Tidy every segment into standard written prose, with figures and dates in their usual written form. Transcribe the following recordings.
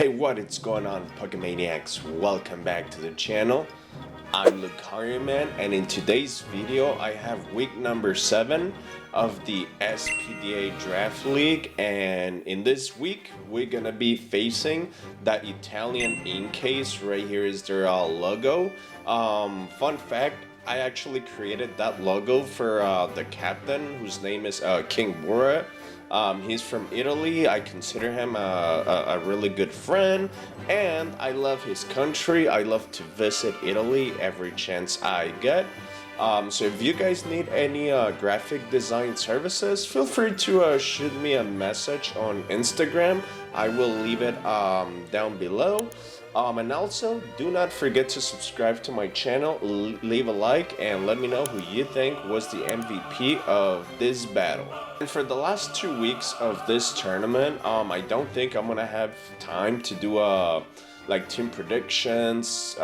Hey, what is going on, Pokemaniacs? Welcome back to the channel. I'm Man, and in today's video I have week number 7 of the SPDA Draft League, and in this week we're gonna be facing the Italian ink case. Right here is their logo. Fun fact, I actually created that logo for the captain, whose name is King Bora. He's from Italy. I consider him a really good friend, and I love his country. I love to visit Italy every chance I get. So if you guys need any graphic design services, feel free to shoot me a message on Instagram. I will leave it down below. And also, do not forget to subscribe to my channel, leave a like, and let me know who you think was the MVP of this battle. And for the last 2 weeks of this tournament, I don't think I'm gonna have time to do like team predictions,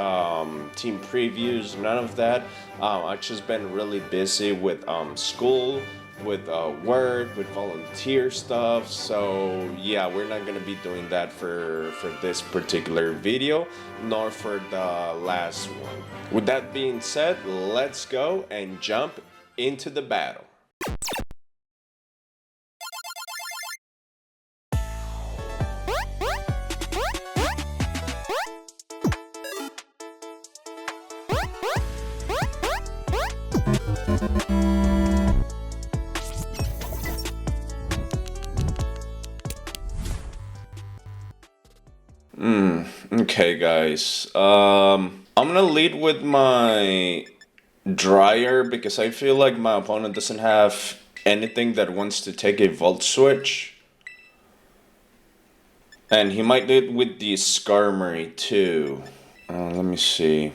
team previews, none of that. I've just been really busy with school, with work, with volunteer stuff. So yeah, we're not gonna be doing that for this particular video, nor for the last one. With that being said, let's go and jump into the battle. Okay guys, I'm gonna lead with my dryer because I feel like my opponent doesn't have anything that wants to take a Volt Switch. And he might lead with the Skarmory too. Let me see.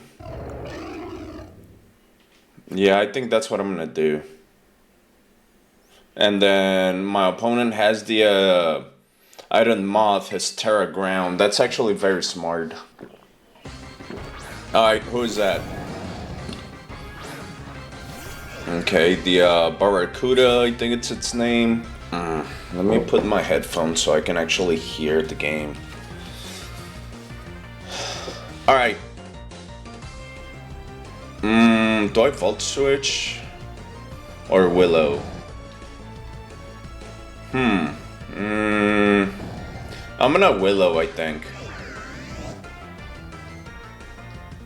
Yeah, I think that's what I'm gonna do. And then my opponent has the Iron Moth, has Terra Ground. That's actually very smart. Alright, who is that? Okay, the Barracuda, I think it's its name. Let me put my headphones so I can actually hear the game. Alright. Do I Volt Switch? Or Willow? I'm gonna Willow, I think.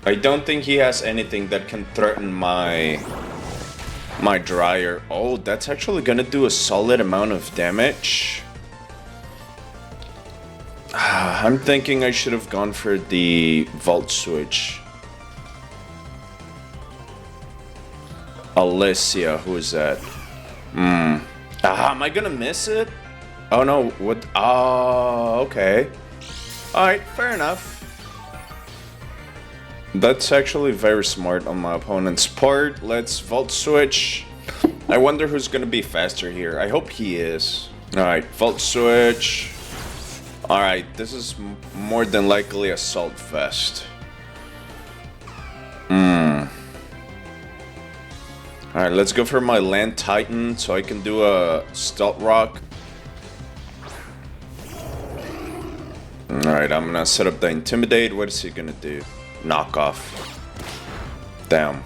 I don't think he has anything that can threaten my dryer. Oh, that's actually gonna do a solid amount of damage. I'm thinking I should have gone for the Volt Switch. Alicia, who is that? Am I gonna miss it? Oh no, what? Oh, okay. Alright, fair enough. That's actually very smart on my opponent's part. Let's Volt Switch. I wonder who's gonna be faster here. I hope he is. Alright, Volt Switch. Alright, this is more than likely a Salt Fest. Alright, let's go for my Land Titan so I can do a Stealth Rock. Alright, I'm gonna set up the Intimidate. What is he gonna do? Knock off. Damn.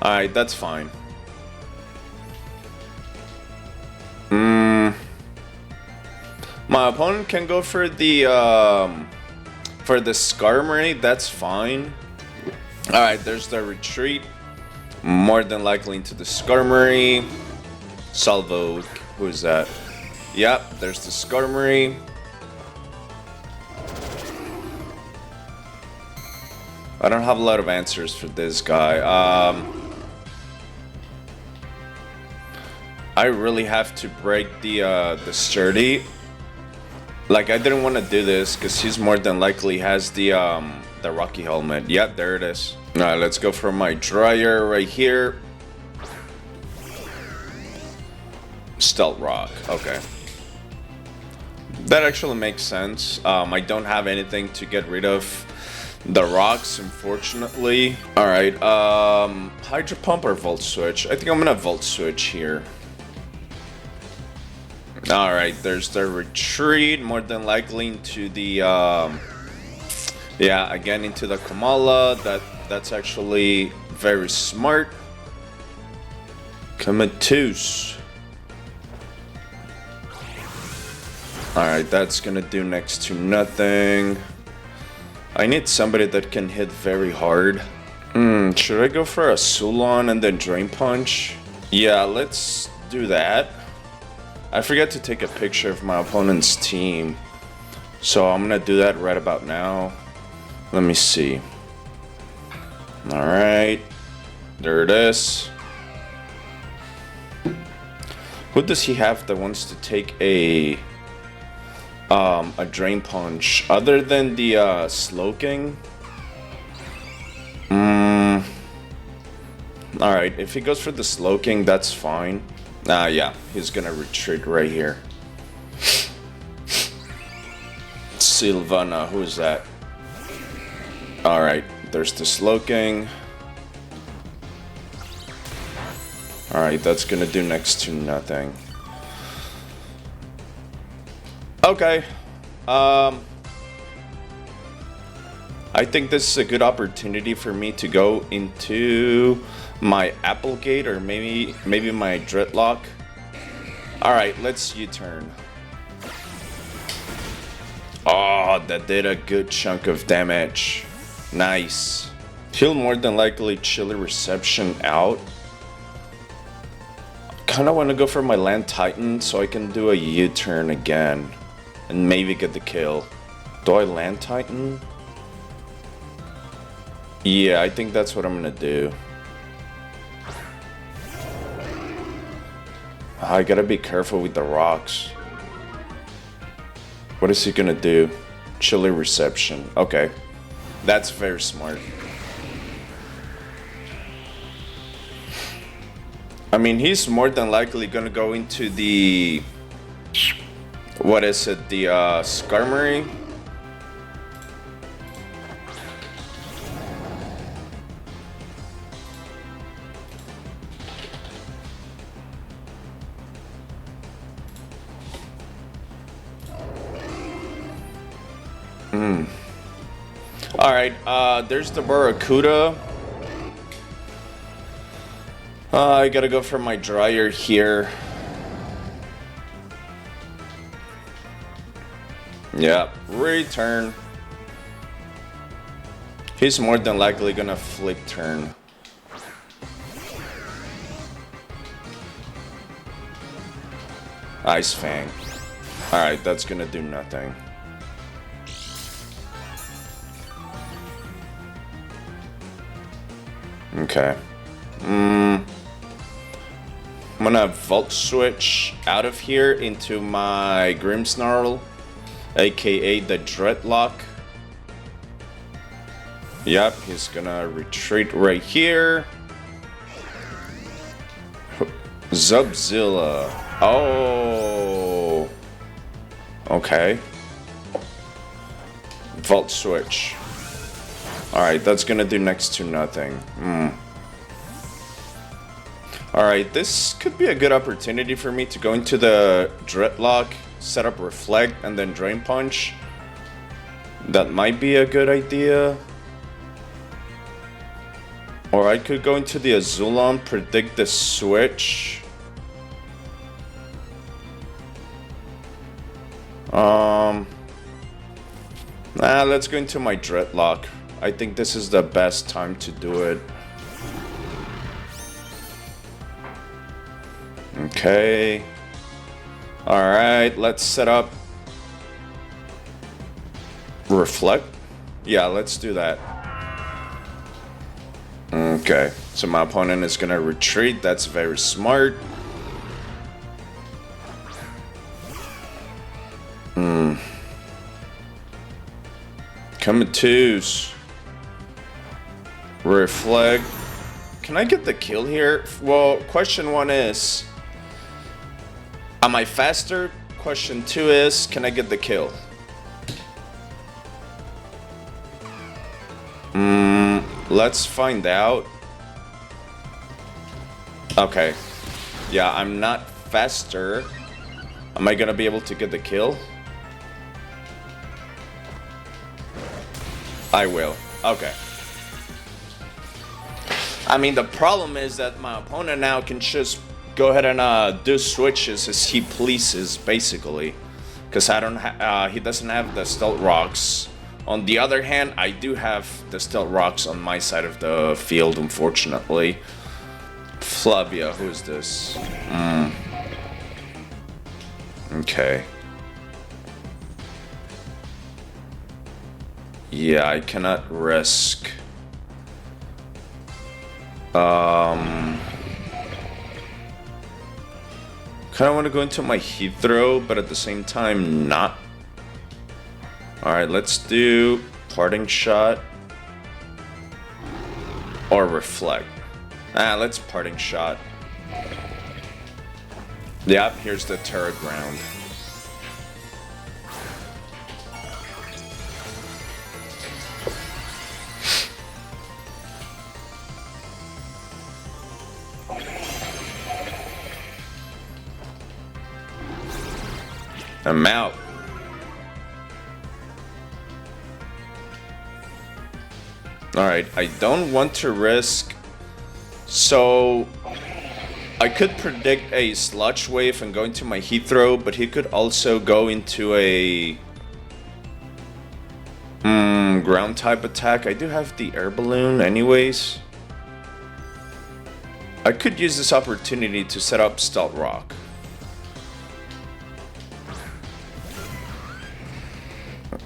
Alright, that's fine. My opponent can go for the Skarmory. That's fine. Alright, there's the retreat. More than likely into the Skarmory. Salvo. Who is that? Yep, there's the Skarmory. I don't have a lot of answers for this guy. I really have to break the Sturdy. Like, I didn't want to do this because he's more than likely has the Rocky Helmet. Yep, there it is. Alright, let's go for my dryer right here. Stealth Rock, okay. That actually makes sense. I don't have anything to get rid of the rocks, unfortunately. Alright, Hydro Pump or Volt Switch? I think I'm gonna Volt Switch here. All right, there's the retreat, more than likely into the yeah, again into the Kamala. That's actually very smart. Comatose. All right, that's gonna do next to nothing. I need somebody that can hit very hard. Should I go for a Sulon and then Drain Punch? Yeah, let's do that. I forgot to take a picture of my opponent's team, so I'm gonna do that right about now. Let me see. All right, there it is. Who does he have that wants to take a Drain Punch other than the Slowking? All right, if he goes for the Slowking, that's fine. Yeah, he's gonna retreat right here. Sylvana, who is that? All right, there's the Slowking. All right, that's gonna do next to nothing. Okay. I think this is a good opportunity for me to go into my Applegate or maybe my Dreadlock. All right, let's U-turn. Oh, that did a good chunk of damage. Nice. He'll more than likely Chilly Reception out. Kind of want to go for my Land Titan so I can do a U-turn again and maybe get the kill. Do I Land Titan? Yeah, I think that's what I'm gonna do. I gotta be careful with the rocks. What is he gonna do? Chilly Reception. Okay, that's very smart. I mean, he's more than likely gonna go into the... What is it? The Skarmory? Alright, there's the Barracuda. I gotta go for my Dryer here. Yeah, return. He's more than likely gonna flip turn. Ice Fang. Alright, that's gonna do nothing. Okay. I'm gonna Volt Switch out of here into my Grimmsnarl, aka the Dreadlock. Yep, he's gonna retreat right here. Zubzilla. Oh. Okay. Volt Switch. Alright, that's gonna do next to nothing. Alright, this could be a good opportunity for me to go into the Dreadlock, set up Reflect, and then Drain Punch. That might be a good idea. Or I could go into the Azulon, predict the switch. Let's go into my Dreadlock. I think this is the best time to do it. Okay. Alright, let's set up Reflect. Yeah, let's do that. Okay, so my opponent is gonna retreat. That's very smart. Comatose. Reflect. Can I get the kill here? Well, question one is, am I faster? Question two is, can I get the kill? Let's find out. Okay. Yeah, I'm not faster. Am I gonna be able to get the kill? I will. Okay. I mean, the problem is that my opponent now can just go ahead and do switches as he pleases, basically, because he doesn't have the stealth rocks. On the other hand, I do have the stealth rocks on my side of the field, unfortunately. Flavia, who is this? Okay. Yeah, I cannot risk. Kind of want to go into my heat throw, but at the same time not. Alright, let's do parting shot or reflect. Let's parting shot. Yep, here's the Terra Ground. I'm out. Alright, I don't want to risk. So I could predict a sludge wave and go into my heat throw, but he could also go into a ground type attack. I do have the air balloon anyways. I could use this opportunity to set up Stealth Rock.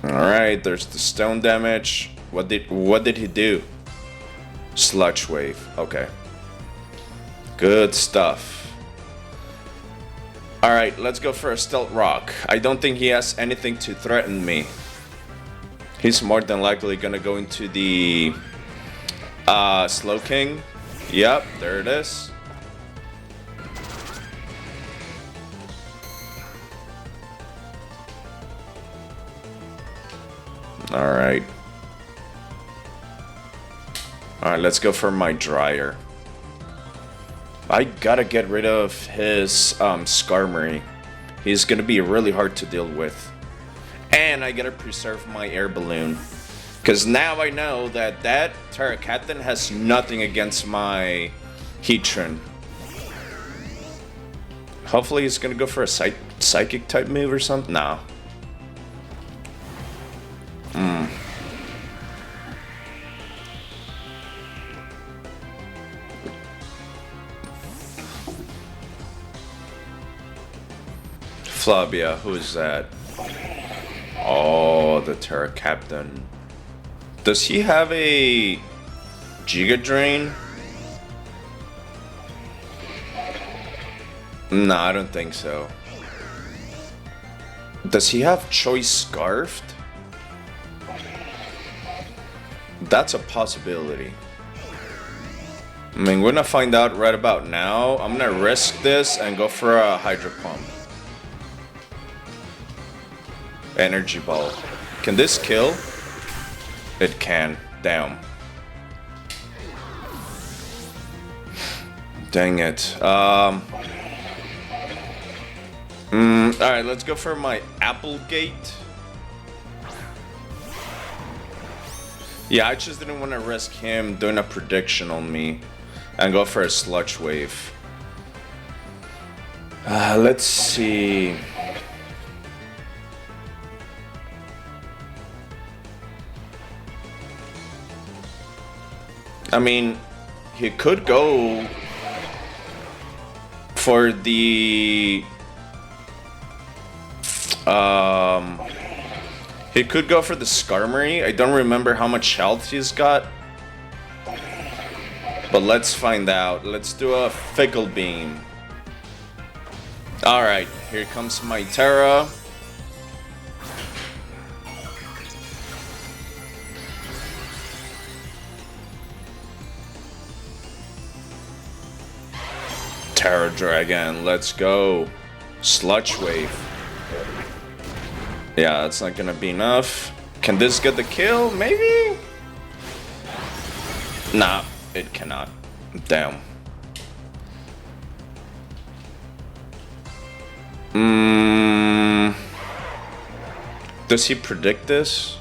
Alright, there's the stone damage. What did he do? Sludge wave. Okay. Good stuff. Alright, let's go for a Stealth Rock. I don't think he has anything to threaten me. He's more than likely gonna go into the Slowking. Yep, there it is. Alright. Alright, let's go for my dryer. I gotta get rid of his Skarmory. He's gonna be really hard to deal with. And I gotta preserve my air balloon. Because now I know that that Terracatan has nothing against my Heatran. Hopefully he's gonna go for a psychic type move or something. No. Flavia, who is that? Oh, the Terra Captain. Does he have a Giga Drain? No, I don't think so. Does he have Choice Scarfed? That's a possibility. I mean, we're gonna find out right about now. I'm gonna risk this and go for a Hydro Pump. Energy Ball. Can this kill? It can. Damn. Dang it. Alright, let's go for my Applegate. Yeah, I just didn't want to risk him doing a prediction on me and go for a Sludge Wave. Let's see. I mean, he could go for the he could go for the Skarmory. I don't remember how much health he's got, but let's find out. Let's do a Fickle Beam. Alright, here comes my Terra. Terra Dragon, let's go. Sludge Wave. Yeah, that's not gonna be enough. Can this get the kill? Maybe? Nah, it cannot. Damn. Does he predict this?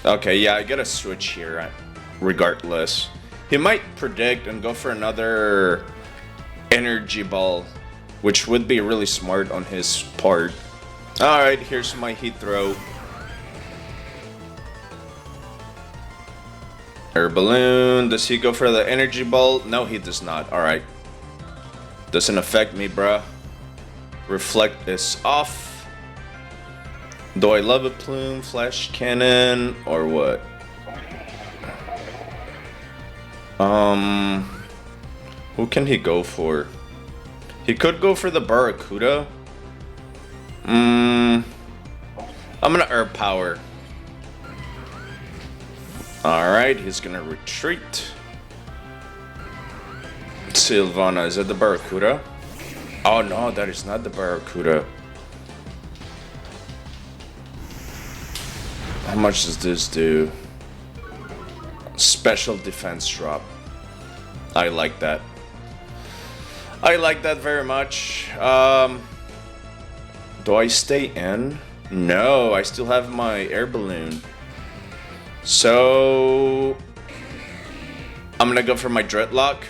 Okay, yeah, I gotta switch here regardless. He might predict and go for another energy ball, which would be really smart on his part. Alright, here's my heat throw. Air balloon. Does he go for the energy ball? No, he does not. Alright. Doesn't affect me, bruh. Reflect is off. Do I love a plume, flash cannon, or what? Who can he go for? He could go for the Barracuda. I'm gonna Air Power. Alright, he's gonna retreat. Sylvana, is that the Barracuda? Oh no, that is not the Barracuda. How much does this do? Special defense drop. I like that. I like that very much. Do I stay in? No, I still have my air balloon. So I'm gonna go for my Dreadlock,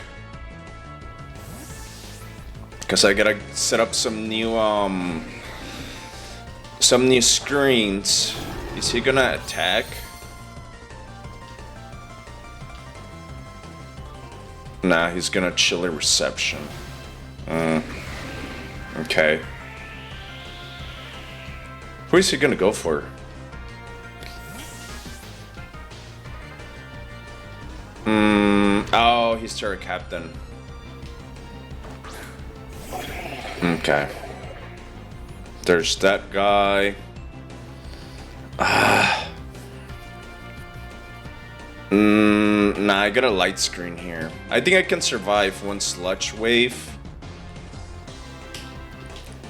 because I gotta set up some new screens. Is he gonna attack? Nah, he's gonna chilly reception. Okay. Who is he gonna go for? Oh, he's Terra Captain. Okay. There's that guy. Nah, I got a light screen here. I think I can survive one sludge wave.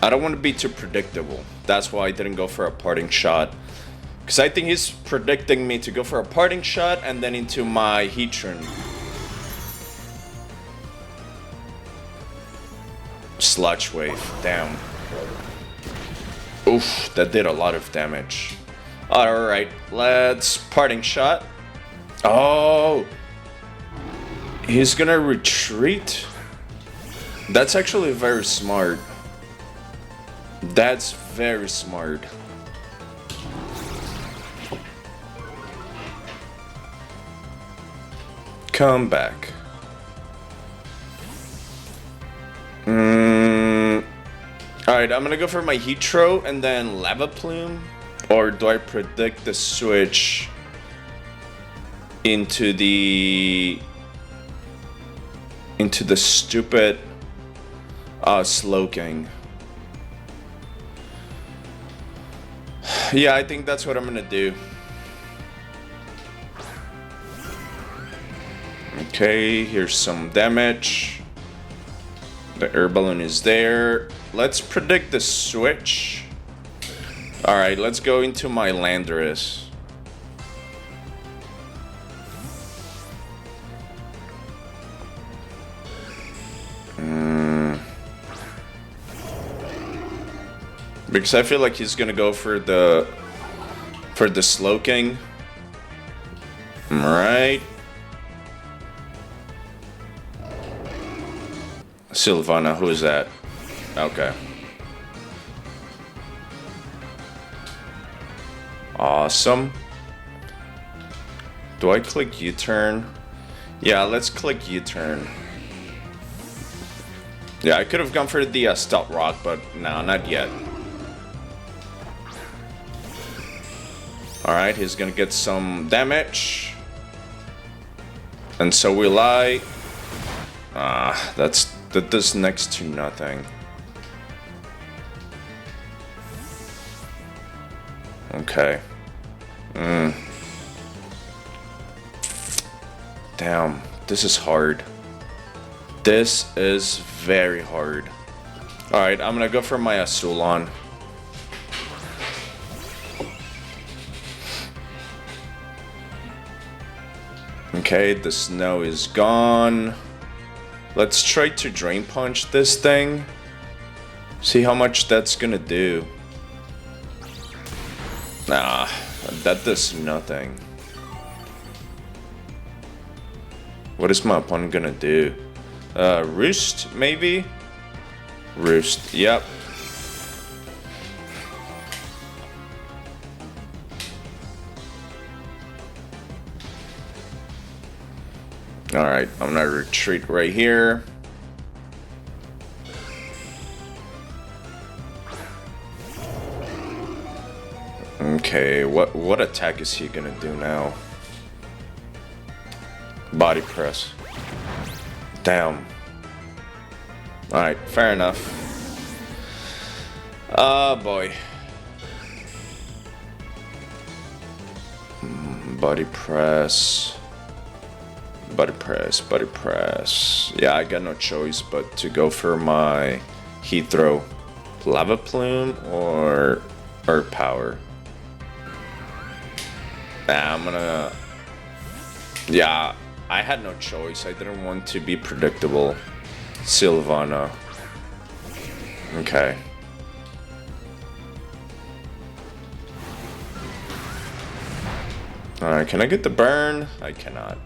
I don't want to be too predictable. That's why I didn't go for a parting shot. Because I think he's predicting me to go for a parting shot and then into my Heatran. Sludge wave, damn. Oof, that did a lot of damage. Alright, let's parting shot. Oh, he's gonna retreat. That's actually very smart. That's very smart. Come back. Alright, I'm gonna go for my Heatro and then Lava Plume. Or do I predict the switch into the stupid Slowking? Yeah, I think that's what I'm gonna do. Okay, here's some damage. The air balloon is there. Let's predict the switch. Alright, let's go into my Landorus. Because I feel like he's gonna go for the Slowking. Alright. Sylvana, who is that? Okay. Awesome. Do I click U-turn? Yeah, let's click U-turn. Yeah, I could have gone for the Stealth Rock, but no, not yet. Alright, he's gonna get some damage. And so will I. That does next to nothing. Okay. Damn, this is hard. This is very hard. Alright, I'm gonna go for my Azulon. Okay, the snow is gone. Let's try to Drain Punch this thing. See how much that's gonna do. Nah, that does nothing. What is my opponent gonna do? Roost, maybe? Roost, yep. Alright, I'm gonna retreat right here. Okay, what attack is he gonna do now? Body press. Damn. Alright, fair enough. Oh boy. Body press. Body press, body press. Yeah, I got no choice but to go for my heat throw. Lava Plume or Earth Power. Nah, I'm gonna... Yeah, I had no choice. I didn't want to be predictable. Sylvana. Okay. Alright, can I get the burn? I cannot.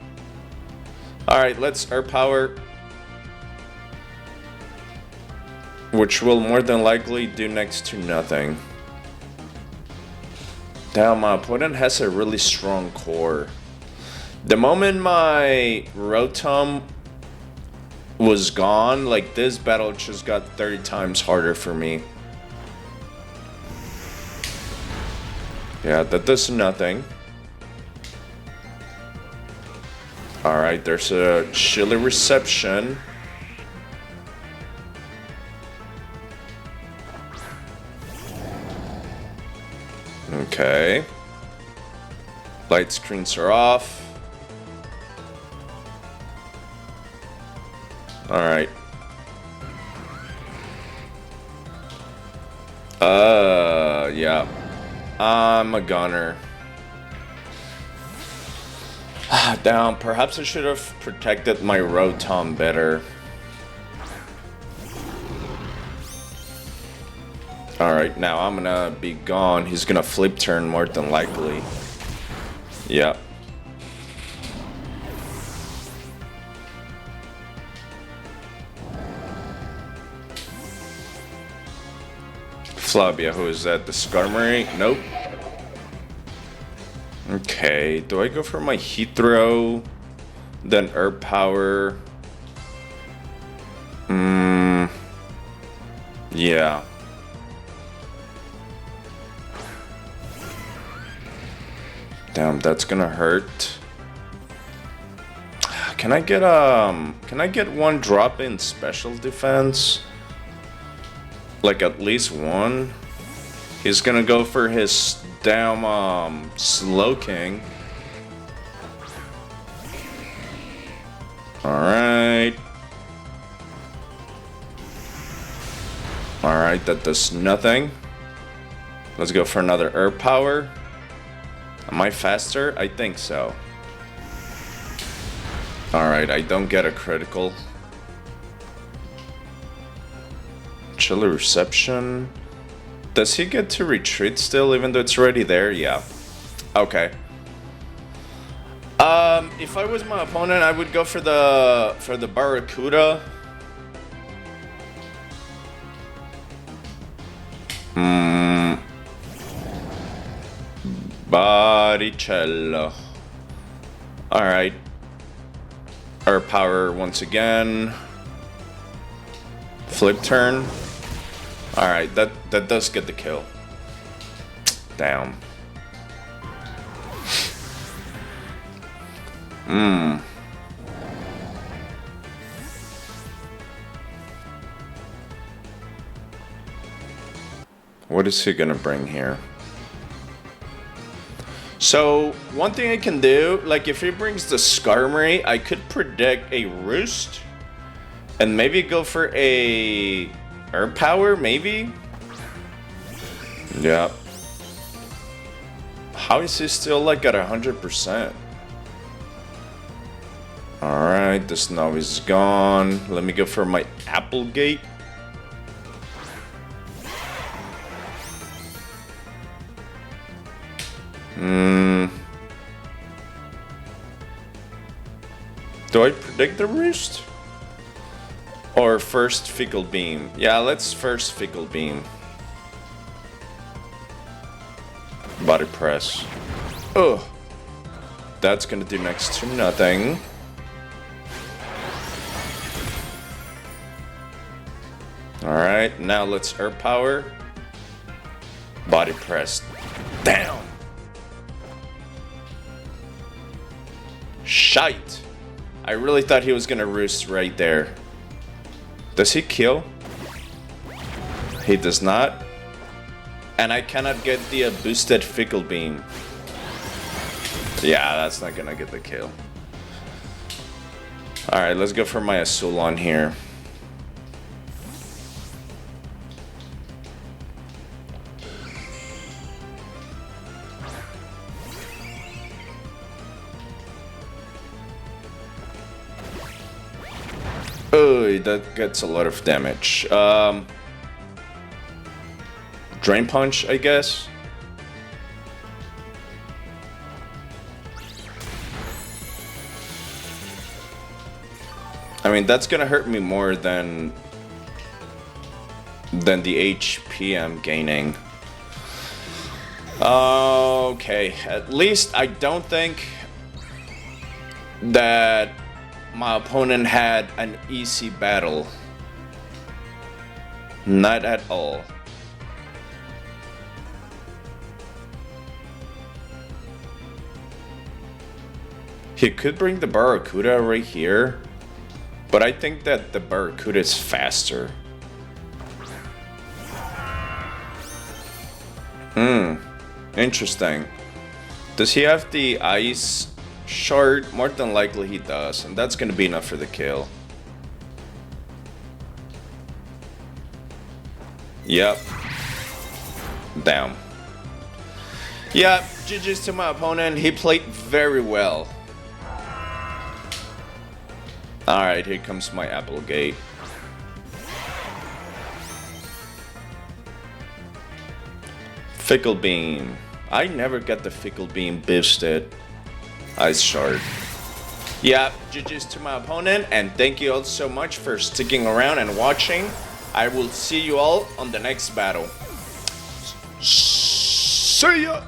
Alright, let's Earth Power. Which will more than likely do next to nothing. Damn, my opponent has a really strong core. The moment my Rotom was gone, like this battle just got 30 times harder for me. Yeah, that does nothing. Alright, there's a chilly reception. Okay. Light screens are off. Alright. Yeah. I'm a gunner. Damn, perhaps I should have protected my Rotom better. Alright, now I'm gonna be gone. He's gonna flip turn more than likely. Yep. Flabia, who is that? The Skarmory? Nope. Okay, do I go for my Heat Throw? Then Earth Power? Yeah. Damn, that's gonna hurt. Can I get one drop in special defense? Like at least one? He's gonna go for his damn Slowking. Alright. Alright, that does nothing. Let's go for another Earth Power. Am I faster? I think so. Alright, I don't get a critical. Chilly reception. Does he get to retreat still even though it's already there? Yeah. Okay. If I was my opponent, I would go for the Barracuda. Baricello. Alright. Earth Power once again. Flip turn. Alright, that does get the kill. Damn. What is he gonna bring here? So, one thing I can do, like if he brings the Skarmory, I could predict a Roost. And maybe go for a Earth Power, maybe? Yeah. How is he still like at 100%? Alright, the snow is gone. Let me go for my Applegate. Do I predict the roost? Or first Fickle Beam? Yeah, let's first Fickle Beam. Body press. Oh, that's gonna do next to nothing. Alright, now let's Earth Power. Body press. Down! Shite! I really thought he was gonna roost right there. Does he kill? He does not. And I cannot get the boosted Fickle Beam. Yeah, that's not gonna get the kill. Alright, let's go for my Azulon here. Oh, that gets a lot of damage. Drain Punch, I guess. I mean, that's gonna hurt me more than the HP I'm gaining. Okay, at least I don't think that my opponent had an easy battle. Not at all. He could bring the Barracuda right here, but I think that the Barracuda is faster. Interesting. Does he have the Ice Shard? More than likely he does, and that's gonna be enough for the kill. Yep. Down. Yep, GG's to my opponent. He played very well. Alright, here comes my Applegate. Fickle Beam. I never got the Fickle Beam boosted. Ice Shard. Yeah, GG's to my opponent, and thank you all so much for sticking around and watching. I will see you all on the next battle. See ya!